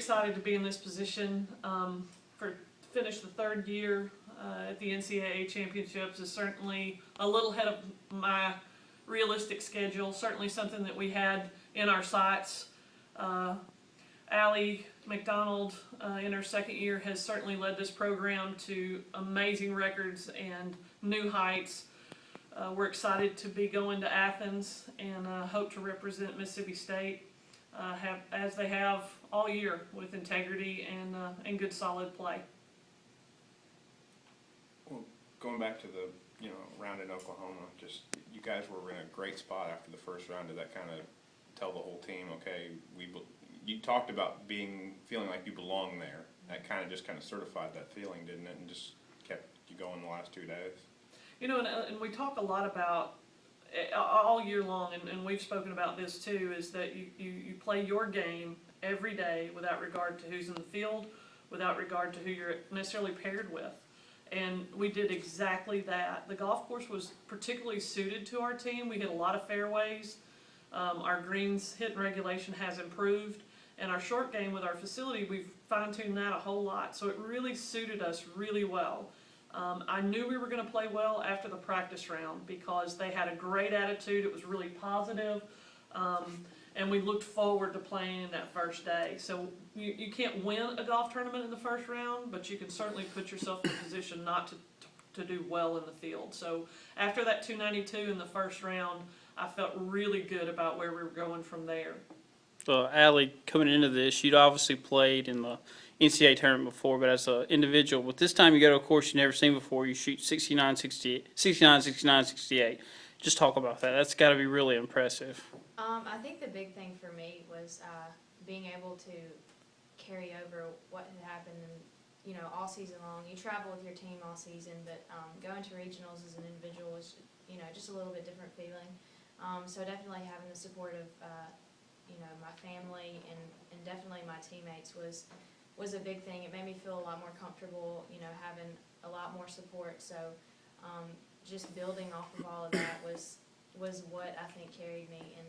excited to be in this position. For finish the third year at the NCAA Championships is certainly a little ahead of my realistic schedule. Certainly something that we had in our sights. Ally McDonald in her second year has certainly led this program to amazing records and new heights. We're excited to be going to Athens and hope to represent Mississippi State as they have all year with integrity and good solid play. Well, going back to the round in Oklahoma, just you guys were in a great spot after the first round. Did that kind of tell the whole team, okay, you talked about feeling like you belong there? That kind of certified that feeling, didn't it, and just kept you going the last 2 days? And we talk a lot about all year long, and we've spoken about this too, is that you play your game every day without regard to who's in the field, without regard to who you're necessarily paired with. And we did exactly that. The golf course was particularly suited to our team. We hit a lot of fairways. Our greens hit and regulation has improved. And our short game with our facility, we've fine-tuned that a whole lot. So it really suited us really well. I knew we were going to play well after the practice round because they had a great attitude. It was really positive. And we looked forward to playing in that first day. So you can't win a golf tournament in the first round, but you can certainly put yourself in a position not to do well in the field. So after that 292 in the first round, I felt really good about where we were going from there. Ally, coming into this, you'd obviously played in the NCAA tournament before, but as an individual, but this time you go to a course you've never seen before, you shoot 69, 68. Just talk about that. That's got to be really impressive. I think the big thing for me was being able to carry over what had happened all season long. You travel with your team all season, but going to regionals as an individual was just a little bit different feeling. So definitely having the support of my family and definitely my teammates was a big thing. It made me feel a lot more comfortable, having a lot more support. So just building off of all of that was what I think carried me and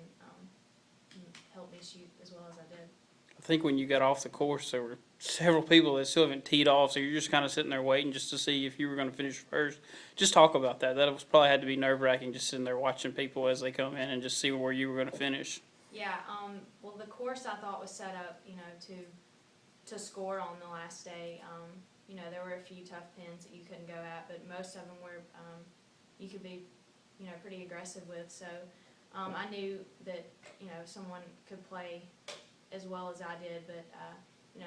helped me shoot as well as I did. I think when you got off the course, there were several people that still haven't teed off, so you're just kind of sitting there waiting just to see if you were going to finish first. Just talk about that. That was probably had to be nerve-wracking, just sitting there watching people as they come in and just see where you were going to finish. Yeah, well, the course I thought was set up, to score on the last day. There were a few tough pins that you couldn't go at, but most of them were you could be, pretty aggressive with. So I knew that, someone could play as well as I did, but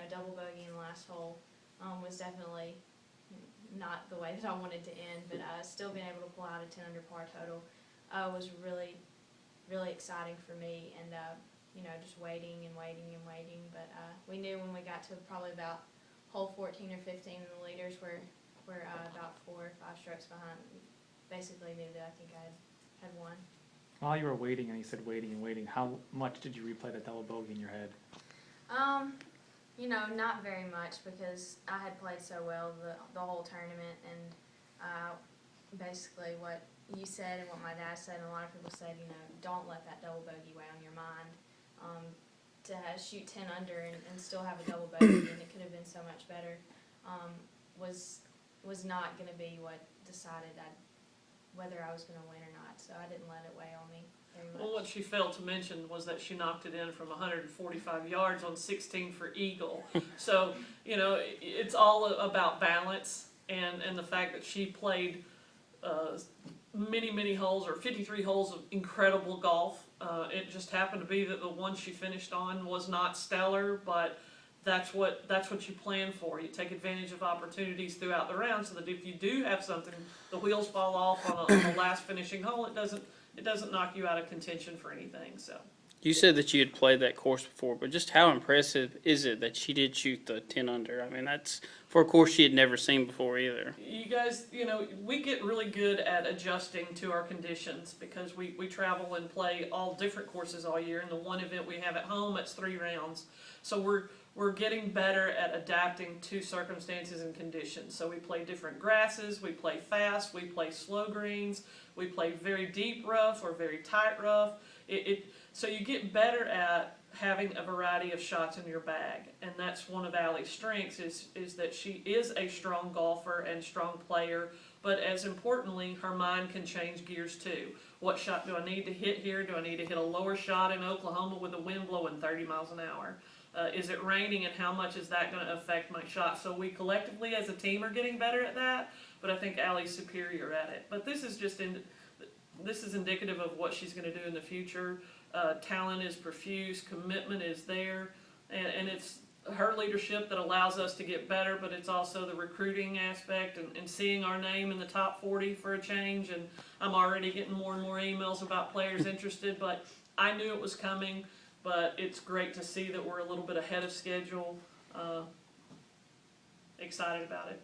double bogey in the last hole was definitely not the way that I wanted to end. But still being able to pull out a 10 under par total was really, really exciting for me. And just waiting and waiting and waiting. But we knew when we got to probably about hole 14 or 15 in the leaders, we're about 4 or 5 strokes behind. Basically knew that I think I had won. While you were waiting, and you said waiting and waiting, how much did you replay that double bogey in your head? Not very much because I had played so well the whole tournament, and basically what you said and what my dad said and a lot of people said, don't let that double bogey weigh on your mind. To shoot 10 under and still have a double bogey, and it could have been so much better, was not going to be what decided whether I was going to win or not. So I didn't let it weigh on me very much. Well, what she failed to mention was that she knocked it in from 145 yards on 16 for eagle. So, it's all about balance and the fact that she played many holes, or 53 holes of incredible golf. It just happened to be that the one she finished on was not stellar, but that's what you plan for. You take advantage of opportunities throughout the round, so that if you do have something, the wheels fall off on the last finishing hole. It doesn't knock you out of contention for anything. So. You said that you had played that course before, but just how impressive is it that she did shoot the 10 under? I mean, that's for a course she had never seen before either. You guys, we get really good at adjusting to our conditions because we travel and play all different courses all year. And the one event we have at home, it's 3 rounds. So we're getting better at adapting to circumstances and conditions. So we play different grasses, we play fast, we play slow greens, we play very deep rough or very tight rough. So you get better at having a variety of shots in your bag, and that's one of Ally's strengths is that she is a strong golfer and strong player, but as importantly, her mind can change gears too. What shot do I need to hit here? Do I need to hit a lower shot in Oklahoma with the wind blowing 30 miles an hour? Is it raining, and how much is that going to affect my shot? So we collectively as a team are getting better at that, but I think Ally's superior at it. But this is just this is indicative of what she's going to do in the future. Talent is profuse, commitment is there, and it's her leadership that allows us to get better, but it's also the recruiting aspect and seeing our name in the top 40 for a change. And I'm already getting more and more emails about players interested, but I knew it was coming, but it's great to see that we're a little bit ahead of schedule. Excited about it.